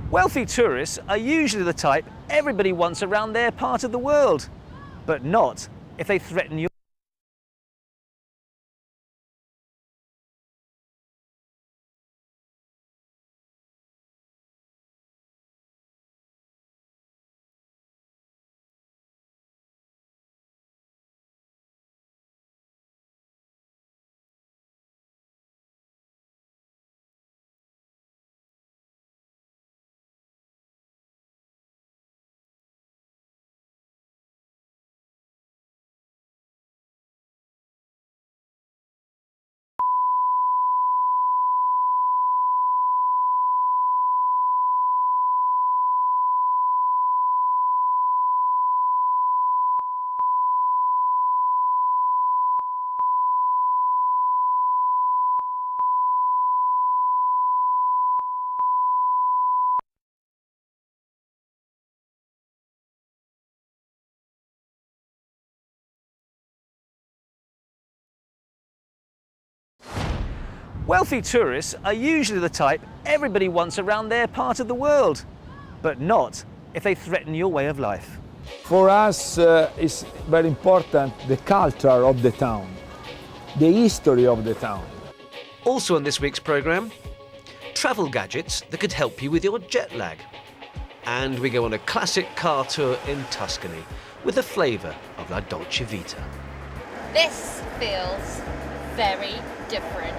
Wealthy tourists are usually the type everybody wants around their part of the world, but not if they threaten your. Wealthy tourists are usually the type everybody wants around their part of the world, but not if they threaten your way of life. For us, it's very important the culture of the town, the history of the town. Also on this week's programme, travel gadgets that could help you with your jet lag. And we go on a classic car tour in Tuscany with a flavour of La Dolce Vita. This feels very different.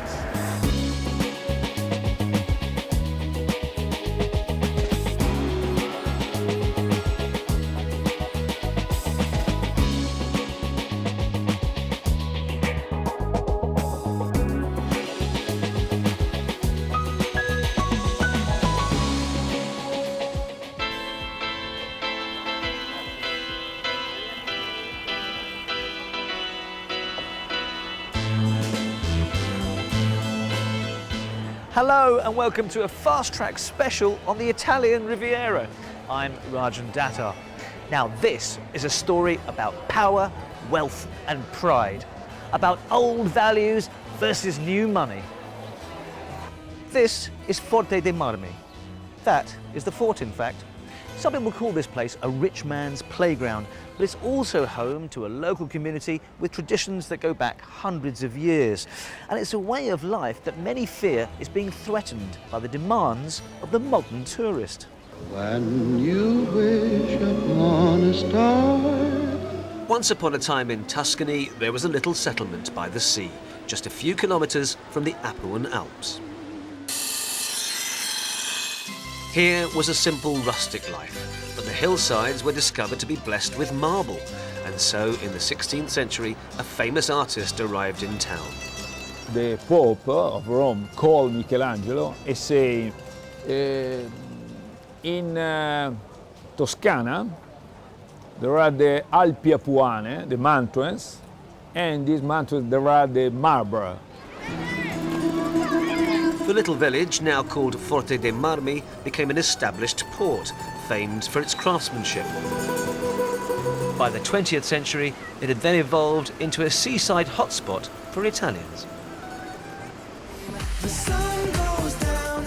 Hello and welcome to a fast track special on the Italian Riviera. I'm Rajan Datta. Now this is a story about power, wealth and pride, about old values versus new money. This is Forte dei Marmi. That is the fort, in fact. Some people call this place a rich man's playground, but it's also home to a local community with traditions that go back hundreds of years. And it's a way of life that many fear is being threatened by the demands of the modern tourist. When you wish upon a star. Once upon a time in Tuscany, there was a little settlement by the sea, just a few kilometres from the Apuan Alps. Here was a simple rustic life, but the hillsides were discovered to be blessed with marble, and so in the 16th century a famous artist arrived in town. The Pope of Rome called Michelangelo and say, in Toscana there are the Alpi Apuane, the mountains, and these mountains there are the marble. The little village, now called Forte dei Marmi, became an established port, famed for its craftsmanship. By the 20th century, it had then evolved into a seaside hotspot for Italians.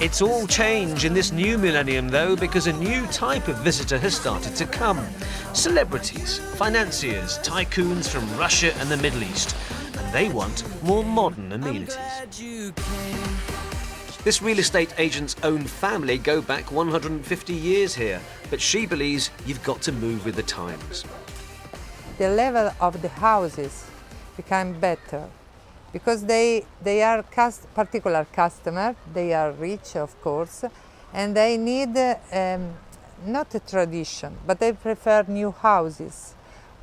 It's all change in this new millennium, though, because a new type of visitor has started to come. Celebrities, financiers, tycoons from Russia and the Middle East, and they want more modern amenities. This real estate agent's own family go back 150 years here, but she believes you've got to move with the times. The level of the houses became better because they are particular customer, they are rich of course, and they need not a tradition, but they prefer new houses,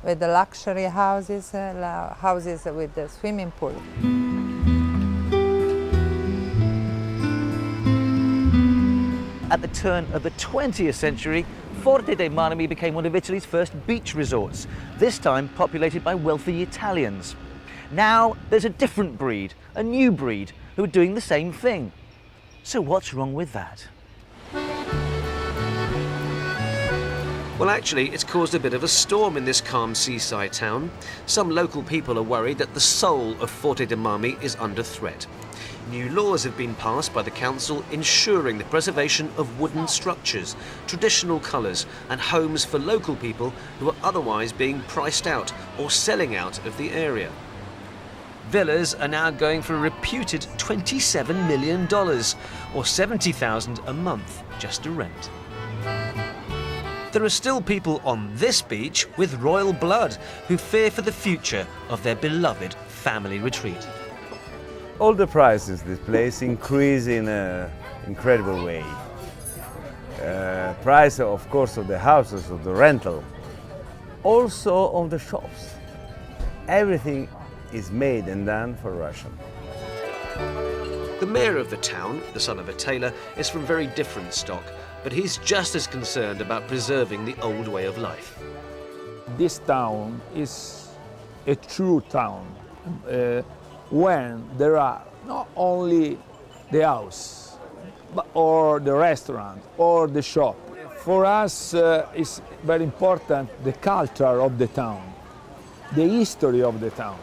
with the luxury houses, houses with the swimming pool. At the turn of the 20th century, Forte dei Marmi became one of Italy's first beach resorts, this time populated by wealthy Italians. Now there's a different breed, a new breed, who are doing the same thing. So what's wrong with that? Well, actually, it's caused a bit of a storm in this calm seaside town. Some local people are worried that the soul of Forte dei Marmi is under threat. New laws have been passed by the council ensuring the preservation of wooden structures, traditional colours and homes for local people who are otherwise being priced out or selling out of the area. Villas are now going for a reputed $27 million, or $70,000 a month just to rent. There are still people on this beach with royal blood who fear for the future of their beloved family retreat. All the prices this place increase in an incredible way. Price, of course, of the houses, of the rental, also of the shops. Everything is made and done for Russian. The mayor of the town, the son of a tailor, is from very different stock, but he's just as concerned about preserving the old way of life. This town is a true town when there are not only the house, or the restaurant, or the shop. For us, it's very important the culture of the town, the history of the town.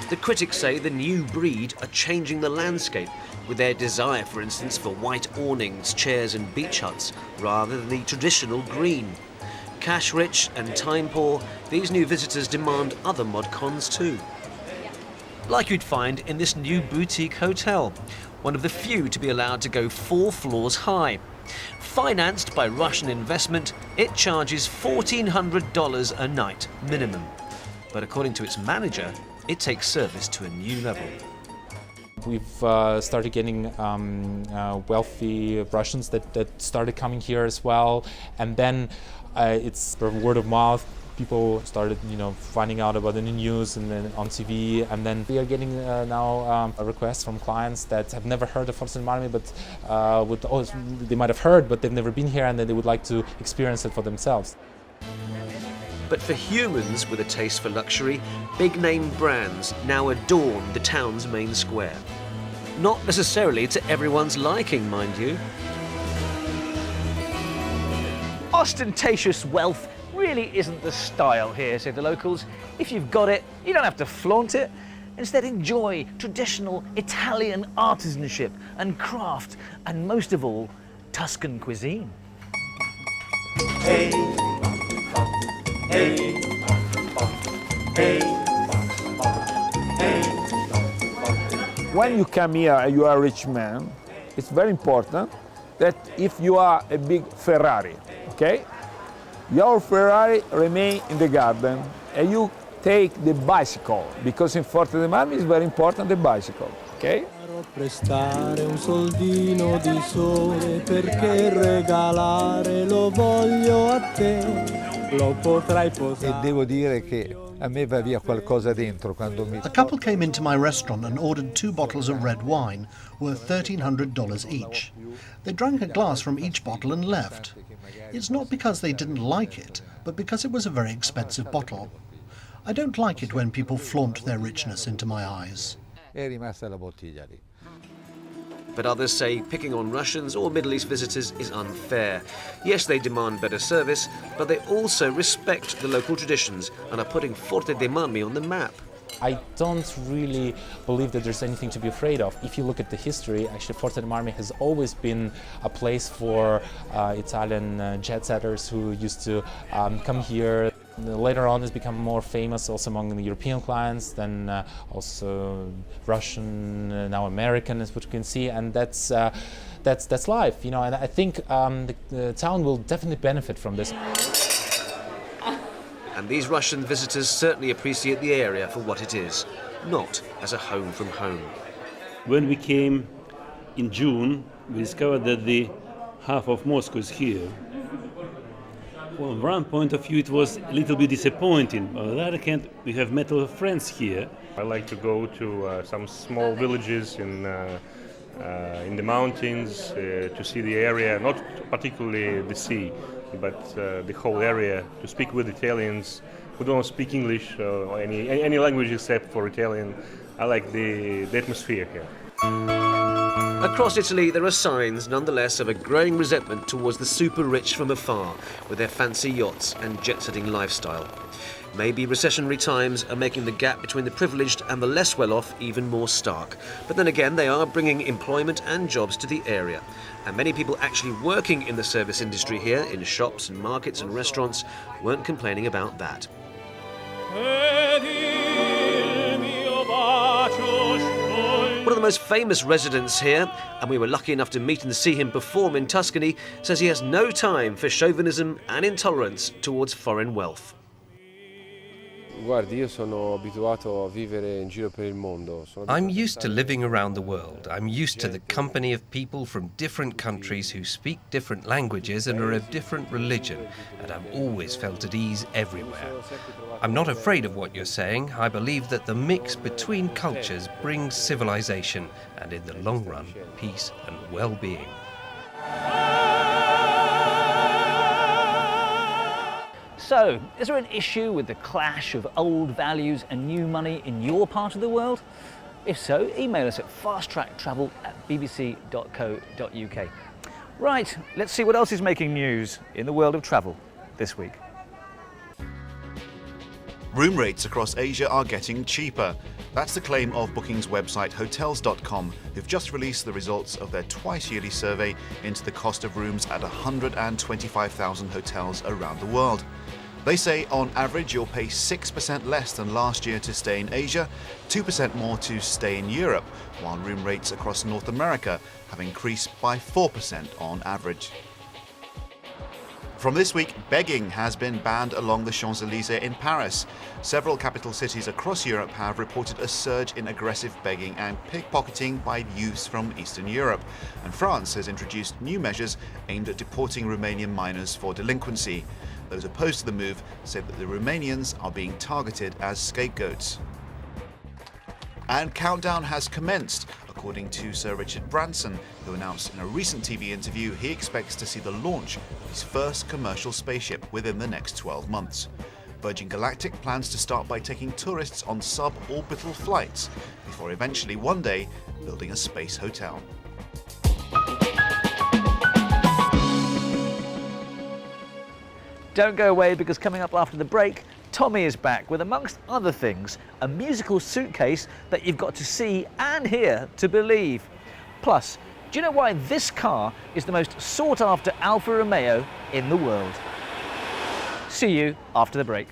The critics say the new breed are changing the landscape with their desire, for instance, for white awnings, chairs and beach huts rather than the traditional green. Cash-rich and time-poor, these new visitors demand other mod cons too. Like you'd find in this new boutique hotel, one of the few to be allowed to go 4 floors high. Financed by Russian investment, it charges $1,400 a night minimum. But according to its manager, it takes service to a new level. We've started getting wealthy Russians that started coming here as well, and then it's word of mouth. People started, finding out about the news and then on TV, and then we are getting now requests from clients that have never heard of Forza Marmi, but they might have heard, but they've never been here, and then they would like to experience it for themselves. But for humans with a taste for luxury, big-name brands now adorn the town's main square. Not necessarily to everyone's liking, mind you. Ostentatious wealth really isn't the style here, say the locals. If you've got it, you don't have to flaunt it. Instead, enjoy traditional Italian artisanship and craft, and most of all, Tuscan cuisine. Hey, hey, hey, hey. When you come here and you are a rich man, it's very important that if you are a big Ferrari, okay? Your Ferrari remain in the garden and you take the bicycle, because in Forte dei Marmi is very important, the bicycle, okay? Prestare un soldino di sole perché regalare lo voglio a te, lo potrai posare. E devo dire che a me va via qualcosa dentro quando mi... A couple came into my restaurant and ordered 2 bottles of red wine, worth $1,300 each. They drank a glass from each bottle and left. It's not because they didn't like it, but because it was a very expensive bottle. I don't like it when people flaunt their richness into my eyes. È rimasta la bottiglia lì. But others say picking on Russians or Middle East visitors is unfair. Yes, they demand better service, but they also respect the local traditions and are putting Forte dei Marmi on the map. I don't really believe that there's anything to be afraid of. If you look at the history, actually Forte dei Marmi has always been a place for Italian jet-setters who used to come here. Later on, it's become more famous also among the European clients, then also Russian, now American, as what you can see, and that's life, And I think the town will definitely benefit from this. And these Russian visitors certainly appreciate the area for what it is, not as a home from home. When we came in June, we discovered that the half of Moscow is here. From one point of view, it was a little bit disappointing. On the other hand, we have met a lot of friends here. I like to go to some small villages in the mountains to see the area, not particularly the sea, but the whole area, to speak with Italians who don't speak English or any language except for Italian. I like the atmosphere here. Across Italy, there are signs, nonetheless, of a growing resentment towards the super-rich from afar, with their fancy yachts and jet-setting lifestyle. Maybe recessionary times are making the gap between the privileged and the less well-off even more stark. But then again, they are bringing employment and jobs to the area. And many people actually working in the service industry here, in shops and markets and restaurants, weren't complaining about that. One of the most famous residents here, and we were lucky enough to meet and see him perform in Tuscany, says he has no time for chauvinism and intolerance towards foreign wealth. I'm used to living around the world. I'm used to the company of people from different countries who speak different languages and are of different religion, and I've always felt at ease everywhere. I'm not afraid of what you're saying. I believe that the mix between cultures brings civilization and, in the long run, peace and well-being. So, is there an issue with the clash of old values and new money in your part of the world? If so, email us at fasttracktravel@bbc.co.uk. Right, let's see what else is making news in the world of travel this week. Room rates across Asia are getting cheaper. That's the claim of bookings website Hotels.com, who've just released the results of their twice-yearly survey into the cost of rooms at 125,000 hotels around the world. They say on average you'll pay 6% less than last year to stay in Asia, 2% more to stay in Europe, while room rates across North America have increased by 4% on average. From this week, begging has been banned along the Champs-Élysées in Paris. Several capital cities across Europe have reported a surge in aggressive begging and pickpocketing by youths from Eastern Europe. And France has introduced new measures aimed at deporting Romanian minors for delinquency. Those opposed to the move say that the Romanians are being targeted as scapegoats. And countdown has commenced. According to Sir Richard Branson, who announced in a recent TV interview he expects to see the launch of his first commercial spaceship within the next 12 months. Virgin Galactic plans to start by taking tourists on suborbital flights, before eventually one day building a space hotel. Don't go away, because coming up after the break, Tommy is back with, amongst other things, a musical suitcase that you've got to see and hear to believe. Plus, do you know why this car is the most sought after Alfa Romeo in the world? See you after the break.